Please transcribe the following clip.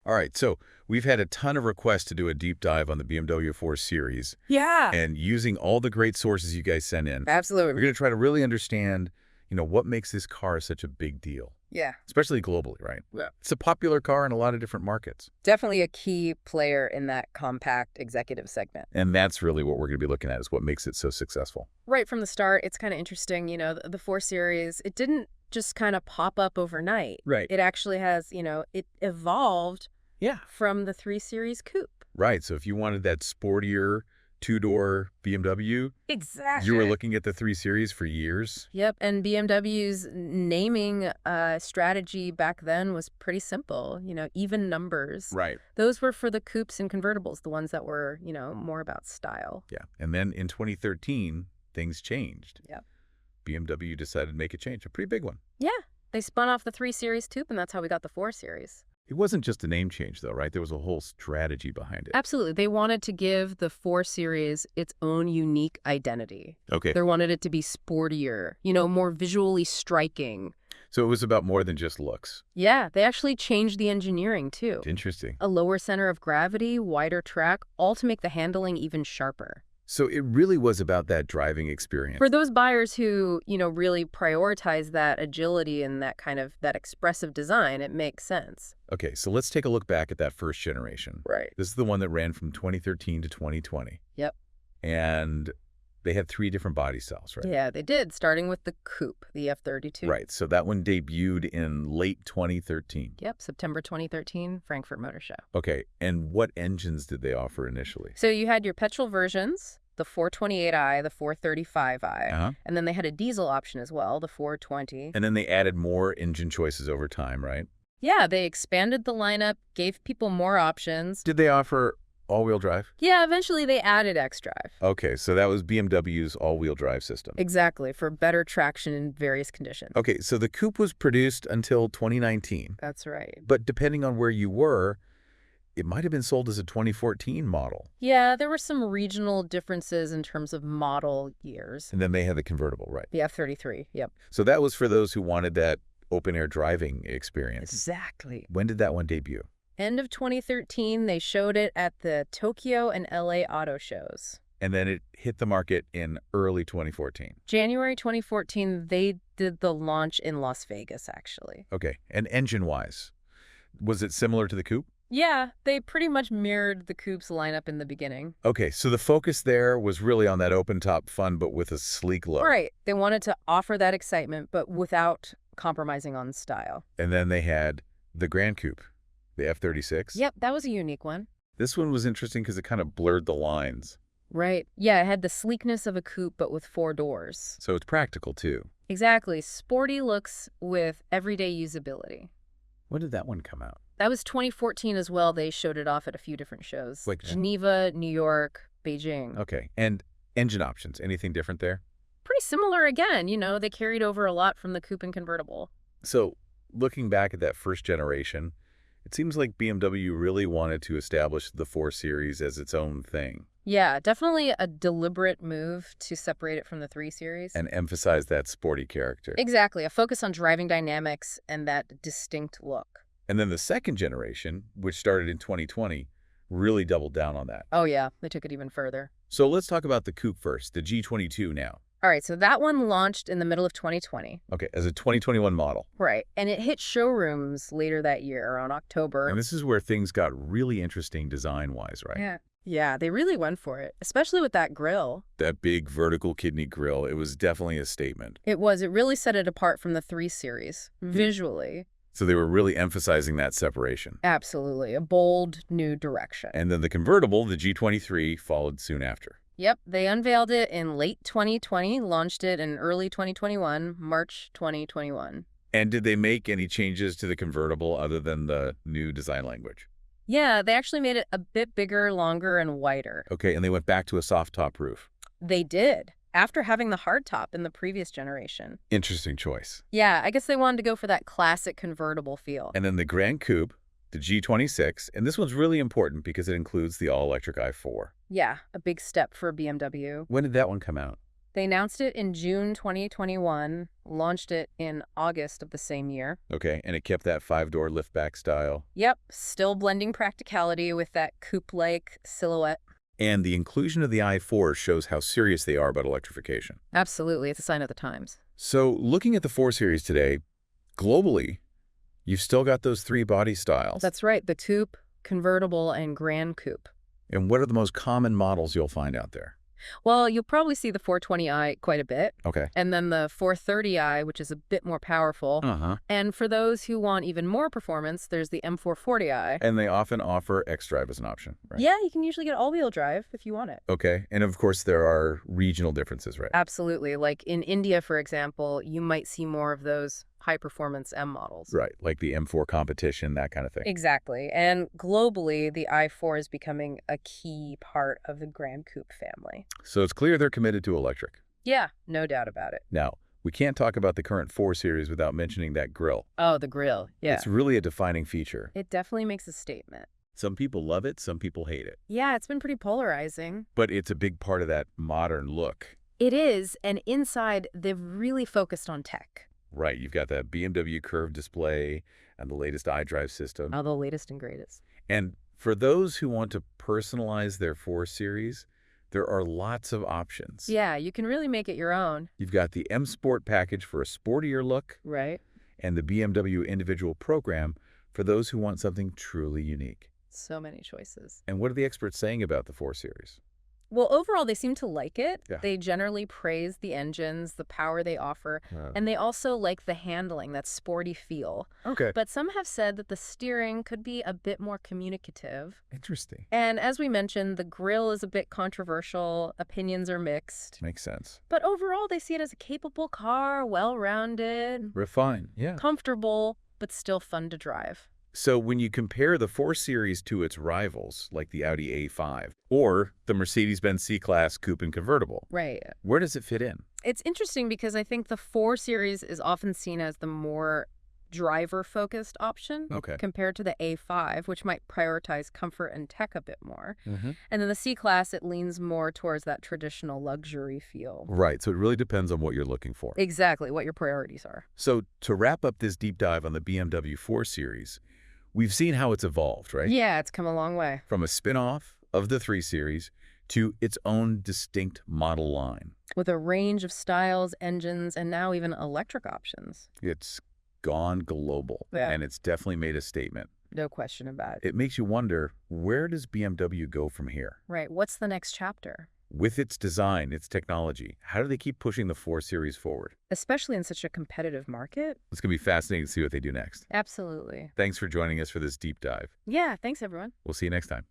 All right, so we've had a ton of requests to do a deep dive on the BMW 4 Series. Yeah. And using all the great sources you guys sent in, we're Absolutely. going to try to really understand, what makes this car such a big deal, Yeah. especially globally, right? Yeah. It's a popular car in a lot of different markets. Definitely a key player in that compact executive segment. And that's really what we're going to be looking at, is what makes it so successful. Right from the start, it's kind of interesting, the 4 Series, it didn't just kind of pop up overnight. Right. It actually has, it evolved from the 3 Series Coupe. Right, so if you wanted that sportier two-door BMW, Exactly. you were looking at the 3 Series for years. Yep, and BMW's naming strategy back then was pretty simple, even numbers. Right. Those were for the coupes and convertibles, the ones that were, more about style. Yeah, and then in 2013, things changed. Yep. BMW decided to make a change, a pretty big one. Yeah, they spun off the 3 Series Coupe, and that's how we got the 4 Series. It wasn't just a name change, though, right? There was a whole strategy behind it. Absolutely. They wanted to give the 4 Series its own unique identity. Okay. They wanted it to be sportier, more visually striking. So it was about more than just looks. Yeah, they actually changed the engineering, too. Interesting. A lower center of gravity, wider track, all to make the handling even sharper. So it really was about that driving experience. For those buyers who, really prioritize that agility and that kind of that expressive design, it makes sense. Okay, so let's take a look back at that first generation. Right. This is the one that ran from 2013 to 2020. Yep. And they had 3 different body styles, right? Yeah, they did, starting with the Coupe, the F32. Right, so that one debuted in late 2013. Yep, September 2013, Frankfurt Motor Show. Okay, and what engines did they offer initially? So you had your petrol versions, the 428i, the 435i, Uh-huh. and then they had a diesel option as well, the 420. And then they added more engine choices over time, right? Yeah, they expanded the lineup, gave people more options. Did they offer all-wheel drive? Yeah, eventually they added xDrive. Okay, so that was BMW's all-wheel drive system. Exactly, for better traction in various conditions. Okay, so the Coupe was produced until 2019. That's right. But depending on where you were, it might have been sold as a 2014 model. Yeah, there were some regional differences in terms of model years. And then they had the convertible, right? The F33, yep. So that was for those who wanted that open-air driving experience. Exactly. When did that one debut? End of 2013, they showed it at the Tokyo and LA auto shows. And then it hit the market in early 2014. January 2014, they did the launch in Las Vegas, actually. Okay, and engine-wise, was it similar to the Coupe? Yeah, they pretty much mirrored the Coupe's lineup in the beginning. Okay, so the focus there was really on that open-top fun, but with a sleek look. Right. They wanted to offer that excitement, but without compromising on style. And then they had the Gran Coupe, the F36. Yep, that was a unique one. This one was interesting because it kind of blurred the lines. Right. Yeah, it had the sleekness of a coupe, but with 4 doors. So it's practical, too. Exactly. Sporty looks with everyday usability. When did that one come out? That was 2014 as well. They showed it off at a few different shows. Like Geneva, New York, Beijing. Okay, and engine options, anything different there? Pretty similar again. They carried over a lot from the coupe and convertible. So looking back at that first generation, it seems like BMW really wanted to establish the 4 Series as its own thing. Yeah, definitely a deliberate move to separate it from the 3 Series. And emphasize that sporty character. Exactly, a focus on driving dynamics and that distinct look. And then the second generation, which started in 2020, really doubled down on that. Oh yeah, they took it even further. So let's talk about the Coupe first, the G22 now. All right, so that one launched in the middle of 2020. Okay, as a 2021 model. Right, and it hit showrooms later that year, around October. And this is where things got really interesting design-wise, right? Yeah, they really went for it, especially with that grille. That big vertical kidney grille, it was definitely a statement. It really set it apart from the 3 Series, visually. So they were really emphasizing that separation. Absolutely, a bold new direction. And then the convertible, the G23, followed soon after. Yep, they unveiled it in late 2020, launched it in early 2021, March 2021. And did they make any changes to the convertible other than the new design language? Yeah, they actually made it a bit bigger, longer, and wider. Okay, and they went back to a soft top roof. They did, after having the hard top in the previous generation. Interesting choice. Yeah, I guess they wanted to go for that classic convertible feel. And then the Gran Coupe, the G26, and this one's really important because it includes the all-electric i4. Yeah, a big step for BMW. When did that one come out? They announced it in June 2021, launched it in August of the same year. Okay, and it kept that 5-door liftback style. Yep, still blending practicality with that coupe-like silhouette. And the inclusion of the i4 shows how serious they are about electrification. Absolutely, it's a sign of the times. So looking at the 4 Series today, globally, you've still got those 3 body styles. That's right, the coupe, convertible, and Gran Coupe. And what are the most common models you'll find out there? Well, you'll probably see the 420i quite a bit. Okay. And then the 430i, which is a bit more powerful. And for those who want even more performance, there's the M440i. And they often offer xDrive as an option, right? Yeah, you can usually get all-wheel drive if you want it. Okay. And of course, there are regional differences, right? Absolutely. Like in India, for example, you might see more of those high-performance M models. Right, like the M4 competition, that kind of thing. Exactly. And globally, the i4 is becoming a key part of the Gran Coupe family. So it's clear they're committed to electric. Yeah, no doubt about it. Now, we can't talk about the current 4 Series without mentioning that grille. Oh, the grille. Yeah. It's really a defining feature. It definitely makes a statement. Some people love it, some people hate it. Yeah, it's been pretty polarizing. But it's a big part of that modern look. It is, and inside, they've really focused on tech. Right, you've got that BMW curved display and the latest iDrive system. Oh, the latest and greatest. And for those who want to personalize their 4 Series, there are lots of options. Yeah, you can really make it your own. You've got the M Sport package for a sportier look, Right. and the BMW individual program for those who want something truly unique. So many choices. And what are the experts saying about the 4 Series? Well, overall, they seem to like it. Yeah. They generally praise the engines, the power they offer, and they also like the handling, that sporty feel. Okay. But some have said that the steering could be a bit more communicative. Interesting. And as we mentioned, the grille is a bit controversial. Opinions are mixed. Makes sense. But overall, they see it as a capable car, well-rounded, Refined, yeah. comfortable, but still fun to drive. So when you compare the 4 Series to its rivals, like the Audi A5 or the Mercedes-Benz C-Class Coupe and Convertible, Right. where does it fit in? It's interesting because I think the 4 Series is often seen as the more driver-focused option compared to the A5, which might prioritize comfort and tech a bit more. And then the C-Class, it leans more towards that traditional luxury feel. Right, so it really depends on what you're looking for. Exactly, what your priorities are. So to wrap up this deep dive on the BMW 4 Series, we've seen how it's evolved, right? Yeah, it's come a long way. From a spin-off of the 3 Series to its own distinct model line. With a range of styles, engines, and now even electric options. It's gone global, and it's definitely made a statement. No question about it. It makes you wonder, where does BMW go from here? Right, what's the next chapter? With its design, its technology, how do they keep pushing the 4 Series forward? Especially in such a competitive market. It's going to be fascinating to see what they do next. Absolutely. Thanks for joining us for this deep dive. Yeah, thanks everyone. We'll see you next time.